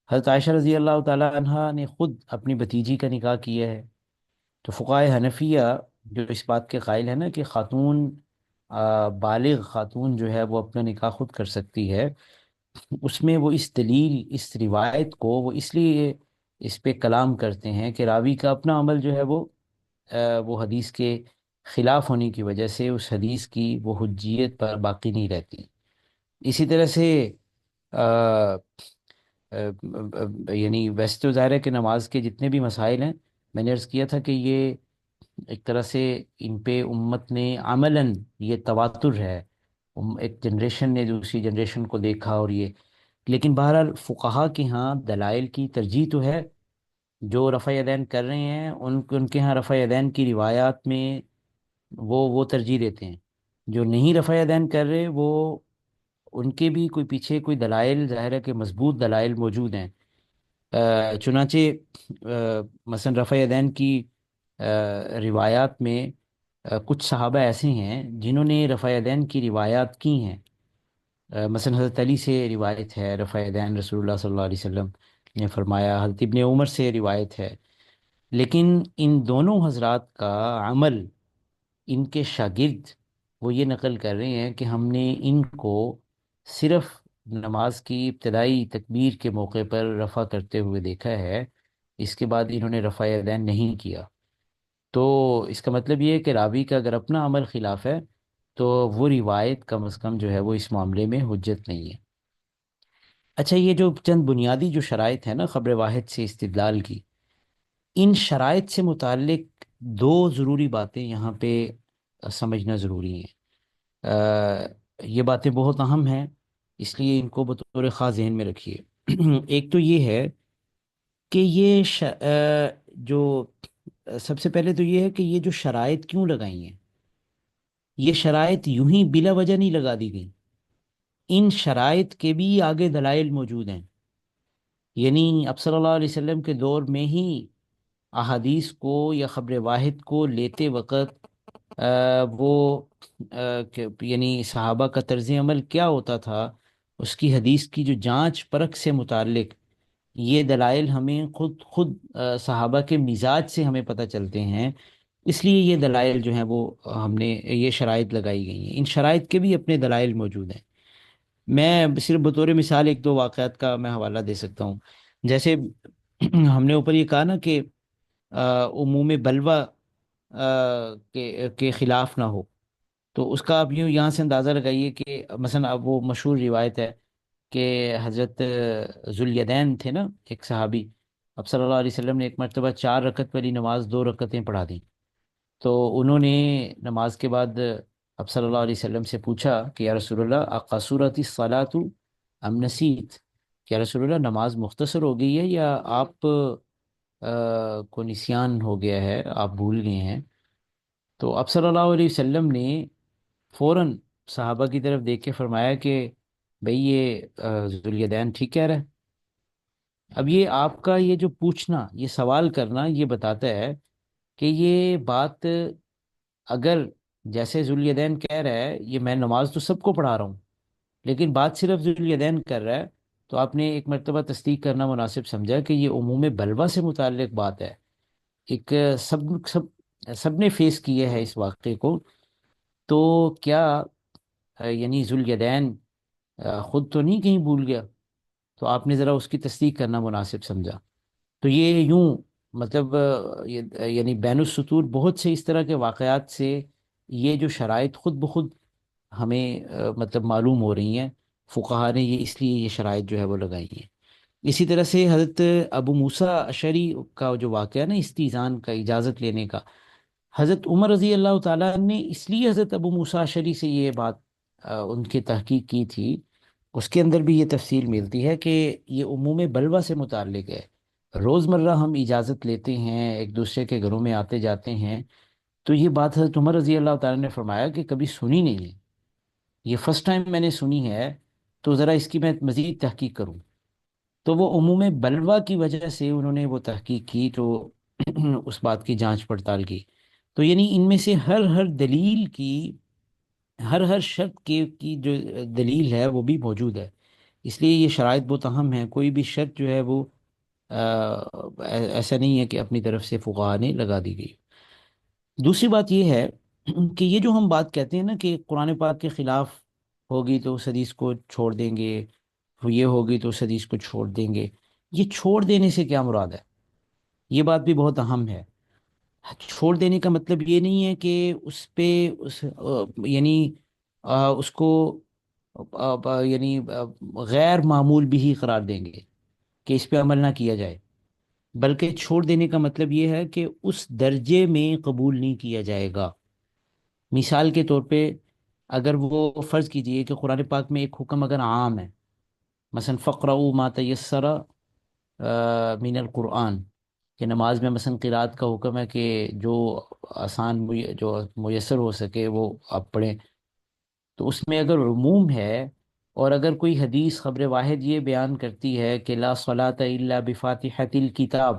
حضرت عائشہ رضی اللہ تعالیٰ عنہ نے خود اپنی بھتیجی کا نکاح کیا ہے۔ تو فقہائے حنفیہ جو اس بات کے قائل ہے نا کہ خاتون، بالغ خاتون جو ہے وہ اپنا نکاح خود کر سکتی ہے، اس میں وہ اس دلیل، اس روایت کو وہ اس لیے اس پہ کلام کرتے ہیں کہ راوی کا اپنا عمل جو ہے وہ حدیث کے خلاف ہونے کی وجہ سے اس حدیث کی وہ حجیت پر باقی نہیں رہتی۔ اسی طرح سے آ، یعنی ویسے تو ظاہر ہے کہ نماز کے جتنے بھی مسائل ہیں، میں نے عرض کیا تھا کہ یہ ایک طرح سے ان پہ امت نے عملاً یہ تواتر ہے، ایک جنریشن نے دوسری جنریشن کو دیکھا، اور یہ لیکن بہرحال فقہا کے ہاں دلائل کی ترجیح تو ہے۔ جو رفع یدین کر رہے ہیں ان کے ہاں رفع یدین کی روایات میں وہ ترجیح دیتے ہیں، جو نہیں رفع یدین کر رہے وہ ان کے بھی کوئی پیچھے کوئی دلائل، ظاہر ہے کہ مضبوط دلائل موجود ہیں۔ چنانچہ مثلا رفع یدین کی روایات میں کچھ صحابہ ایسے ہیں جنہوں نے رفع یدین کی روایات کی ہیں۔ مثلا حضرت علی سے روایت ہے رفع یدین رسول اللہ صلی اللہ علیہ وسلم نے فرمایا، حضرت ابن عمر سے روایت ہے، لیکن ان دونوں حضرات کا عمل، ان کے شاگرد وہ یہ نقل کر رہے ہیں کہ ہم نے ان کو صرف نماز کی ابتدائی تکبیر کے موقع پر رفع کرتے ہوئے دیکھا ہے، اس کے بعد انہوں نے رفع یدین نہیں کیا۔ تو اس کا مطلب یہ ہے کہ راوی کا اگر اپنا عمل خلاف ہے تو وہ روایت کم از کم جو ہے وہ اس معاملے میں حجت نہیں ہے۔ اچھا، یہ جو چند بنیادی جو شرائط ہیں نا خبر واحد سے استدلال کی، ان شرائط سے متعلق دو ضروری باتیں یہاں پہ سمجھنا ضروری ہیں۔ یہ باتیں بہت اہم ہیں، اس لیے ان کو بطور خاص ذہن میں رکھیے۔ ایک تو یہ ہے کہ جو سب سے پہلے تو یہ ہے کہ یہ جو شرائط کیوں لگائی ہیں، یہ شرائط یوں ہی بلا وجہ نہیں لگا دی گئی، ان شرائط کے بھی آگے دلائل موجود ہیں۔ یعنی اب صلی اللہ علیہ وسلم کے دور میں ہی احادیث کو یا خبر واحد کو لیتے وقت وہ یعنی صحابہ کا طرز عمل کیا ہوتا تھا، اس کی حدیث کی جو جانچ پرکھ سے متعلق یہ دلائل ہمیں خود خود صحابہ کے مزاج سے ہمیں پتہ چلتے ہیں۔ اس لیے یہ دلائل جو ہیں وہ ہم نے یہ شرائط لگائی گئی ہیں، ان شرائط کے بھی اپنے دلائل موجود ہیں۔ میں صرف بطور مثال ایک دو واقعات کا میں حوالہ دے سکتا ہوں۔ جیسے ہم نے اوپر یہ کہا نا کہ عموم بلوہ کے خلاف نہ ہو، تو اس کا آپ یہاں سے اندازہ لگائیے کہ مثلا اب وہ مشہور روایت ہے کہ حضرت ذوالیدین تھے نا ایک صحابی، اب صلی اللہ علیہ وسلم نے ایک مرتبہ 4 رکعت والی نماز 2 رکعتیں پڑھا دیں، تو انہوں نے نماز کے بعد اب صلی اللہ علیہ وسلم سے پوچھا کہ یا رسول اللہ اقصرت الصلاۃ ام نسیت، کہ یا رسول اللہ نماز مختصر ہو گئی ہے یا آپ کو نسیان ہو گیا ہے، آپ بھول گئے ہیں؟ تو اب صلی اللہ علیہ وسلم نے فوراً صحابہ کی طرف دیکھ کے فرمایا کہ بھئی یہ ذوالیدین ٹھیک کہہ رہا ہے۔ اب یہ آپ کا یہ جو پوچھنا، یہ سوال کرنا، یہ بتاتا ہے کہ یہ بات اگر جیسے ذوالیدین کہہ رہا ہے، یہ میں نماز تو سب کو پڑھا رہا ہوں، لیکن بات صرف ذوالیدین کر رہا ہے، تو آپ نے ایک مرتبہ تصدیق کرنا مناسب سمجھا کہ یہ عموم بلوہ سے متعلق بات ہے۔ ایک سب نے فیس کیا ہے اس واقعے کو، تو کیا یعنی ذوالیدین خود تو نہیں کہیں بھول گیا؟ تو آپ نے ذرا اس کی تصدیق کرنا مناسب سمجھا۔ تو یہ یوں مطلب یعنی بین السطور بہت سے اس طرح کے واقعات سے یہ جو شرائط خود بخود ہمیں مطلب معلوم ہو رہی ہیں، فقہا نے یہ اس لیے یہ شرائط جو ہے وہ لگائی ہیں۔ اسی طرح سے حضرت ابو موسیٰ اشعری کا جو واقعہ نا استیزان کا، اجازت لینے کا، حضرت عمر رضی اللہ تعالیٰ نے اس لیے حضرت ابو موسیٰ اشعری سے یہ بات ان کی تحقیق کی تھی، اس کے اندر بھی یہ تفصیل ملتی ہے کہ یہ عموم بلوہ سے متعلق ہے۔ روزمرہ ہم اجازت لیتے ہیں، ایک دوسرے کے گھروں میں آتے جاتے ہیں، تو یہ بات حضرت عمر رضی اللہ تعالیٰ نے فرمایا کہ کبھی سنی نہیں ہے، یہ فرسٹ ٹائم میں نے سنی ہے، تو ذرا اس کی میں مزید تحقیق کروں۔ تو وہ عموم بلوہ کی وجہ سے انہوں نے وہ تحقیق کی، تو اس بات کی جانچ پڑتال کی۔ تو یعنی ان میں سے ہر دلیل کی، ہر شرط کی جو دلیل ہے وہ بھی موجود ہے۔ اس لیے یہ شرائط بہت اہم ہیں، کوئی بھی شرط جو ہے وہ ایسا نہیں ہے کہ اپنی طرف سے فقہا نے لگا دی گئی۔ دوسری بات یہ ہے کہ یہ جو ہم بات کہتے ہیں نا کہ قرآن پاک کے خلاف ہوگی تو اس حدیث کو چھوڑ دیں گے، یہ ہوگی تو اس حدیث کو چھوڑ دیں گے، یہ چھوڑ دینے سے کیا مراد ہے؟ یہ بات بھی بہت اہم ہے۔ چھوڑ دینے کا مطلب یہ نہیں ہے کہ اس پہ یعنی اس کو یعنی غیر معمول بھی ہی قرار دیں گے کہ اس پہ عمل نہ کیا جائے، بلکہ چھوڑ دینے کا مطلب یہ ہے کہ اس درجے میں قبول نہیں کیا جائے گا۔ مثال کے طور پہ اگر وہ فرض کیجئے کہ قرآن پاک میں ایک حکم اگر عام ہے، مثلا فقرؤ ما تیسر من القرآن، کہ نماز میں مثلا قرات کا حکم ہے کہ جو آسان جو میسر ہو سکے وہ آپ پڑھیں، تو اس میں اگر عموم ہے اور اگر کوئی حدیث خبر واحد یہ بیان کرتی ہے کہ لا صلاۃ الا بفاتحۃ الکتاب،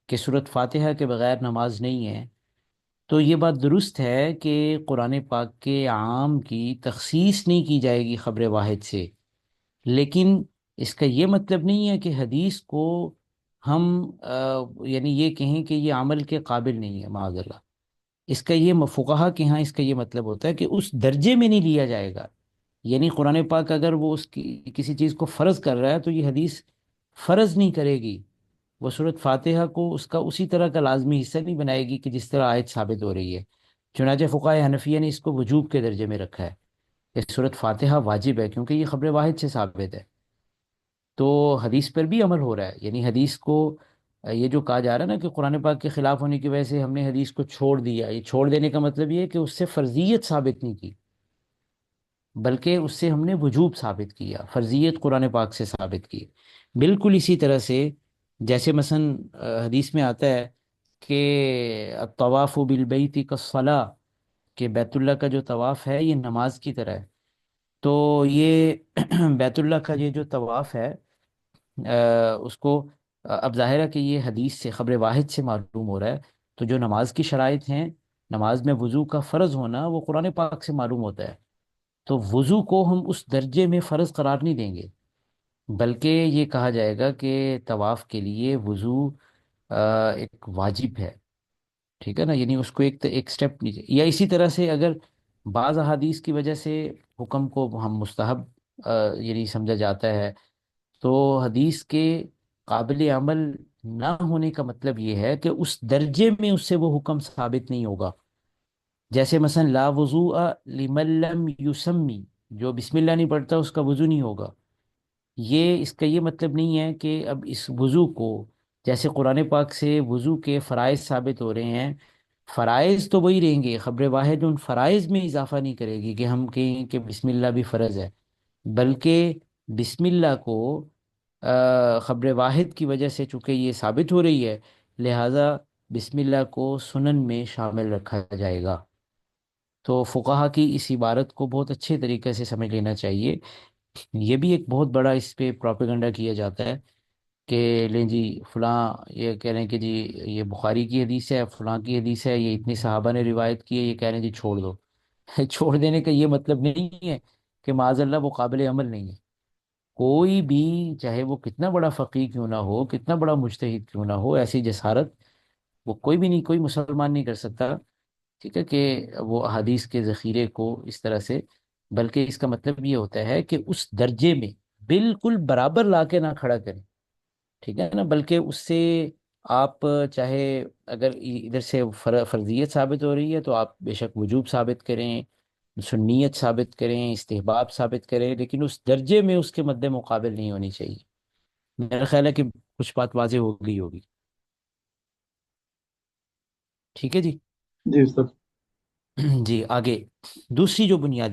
کہ سورۃ فاتحہ کے بغیر نماز نہیں ہے، تو یہ بات درست ہے کہ قرآن پاک کے عام کی تخصیص نہیں کی جائے گی خبر واحد سے، لیکن اس کا یہ مطلب نہیں ہے کہ حدیث کو ہم یعنی یہ کہیں کہ یہ عمل کے قابل نہیں ہے، معاذ اللہ۔ اس کا یہ فقہا کے ہاں اس کا یہ مطلب ہوتا ہے کہ اس درجے میں نہیں لیا جائے گا۔ یعنی قرآن پاک اگر وہ اس کی کسی چیز کو فرض کر رہا ہے تو یہ حدیث فرض نہیں کرے گی، وہ سورۃ فاتحہ کو اس کا اسی طرح کا لازمی حصہ نہیں بنائے گی کہ جس طرح آیت ثابت ہو رہی ہے۔ چنانچہ فقہائے حنفیہ نے اس کو وجوب کے درجے میں رکھا ہے کہ سورۃ فاتحہ واجب ہے کیونکہ یہ خبر واحد سے ثابت ہے، تو حدیث پر بھی عمل ہو رہا ہے۔ یعنی حدیث کو یہ جو کہا جا رہا ہے نا کہ قرآن پاک کے خلاف ہونے کی وجہ سے ہم نے حدیث کو چھوڑ دیا، یہ چھوڑ دینے کا مطلب یہ ہے کہ اس سے فرضیت ثابت نہیں کی، بلکہ اس سے ہم نے وجوب ثابت کیا، فرضیت قرآن پاک سے ثابت کی۔ بالکل اسی طرح سے جیسے مثلا حدیث میں آتا ہے کہ الطواف بالبیت کالصلاۃ، کہ بیت اللہ کا جو طواف ہے یہ نماز کی طرح ہے. تو یہ بیت اللہ کا یہ جو طواف ہے، اس کو اب ظاہر ہے کہ یہ حدیث سے، خبر واحد سے معلوم ہو رہا ہے. تو جو نماز کی شرائط ہیں، نماز میں وضو کا فرض ہونا، وہ قرآن پاک سے معلوم ہوتا ہے. تو وضو کو ہم اس درجے میں فرض قرار نہیں دیں گے، بلکہ یہ کہا جائے گا کہ طواف کے لیے وضو ایک واجب ہے. ٹھیک ہے نا، یعنی اس کو ایک سٹیپ نیچے. یا اسی طرح سے اگر بعض احادیث کی وجہ سے حکم کو ہم مستحب یعنی سمجھا جاتا ہے، تو حدیث کے قابل عمل نہ ہونے کا مطلب یہ ہے کہ اس درجے میں اس سے وہ حکم ثابت نہیں ہوگا. جیسے مثلا لا وضوء لمن لم یسمی، جو بسم اللہ نہیں پڑھتا اس کا وضو نہیں ہوگا. یہ اس کا یہ مطلب نہیں ہے کہ اب اس وضو کو، جیسے قرآن پاک سے وضو کے فرائض ثابت ہو رہے ہیں، فرائض تو وہی رہیں گے، خبر واحد ان فرائض میں اضافہ نہیں کرے گی کہ ہم کہیں کہ بسم اللہ بھی فرض ہے. بلکہ بسم اللہ کو خبر واحد کی وجہ سے چونکہ یہ ثابت ہو رہی ہے، لہذا بسم اللہ کو سنن میں شامل رکھا جائے گا. تو فقہا کی اس عبارت کو بہت اچھے طریقے سے سمجھ لینا چاہیے. یہ بھی ایک بہت بڑا اس پہ پروپیگنڈا کیا جاتا ہے کہ لیں جی فلاں، یہ کہہ رہے ہیں کہ جی یہ بخاری کی حدیث ہے، فلاں کی حدیث ہے، یہ اتنی صحابہ نے روایت کی ہے، یہ کہہ رہے ہیں جی چھوڑ دو. چھوڑ دینے کا یہ مطلب نہیں ہے کہ معاذ اللہ وہ قابل عمل نہیں ہے. کوئی بھی، چاہے وہ کتنا بڑا فقیہ کیوں نہ ہو، کتنا بڑا مجتہد کیوں نہ ہو، ایسی جسارت وہ کوئی بھی نہیں، کوئی مسلمان نہیں کر سکتا. ٹھیک ہے، کہ وہ احادیث کے ذخیرے کو اس طرح سے، بلکہ اس کا مطلب یہ ہوتا ہے کہ اس درجے میں بالکل برابر لا کے نہ کھڑا کریں. ٹھیک ہے نا، بلکہ اس سے آپ چاہے اگر ادھر سے فرضیت ثابت ہو رہی ہے تو آپ بے شک وجوب ثابت کریں، سنیت ثابت کریں، استحباب ثابت کریں، لیکن اس درجے میں اس کے مد مقابل نہیں ہونی چاہیے. میرا خیال ہے کہ کچھ بات واضح ہو گئی ہوگی. ٹھیک ہے جی. جی سر. جی آگے، دوسری جو بنیادی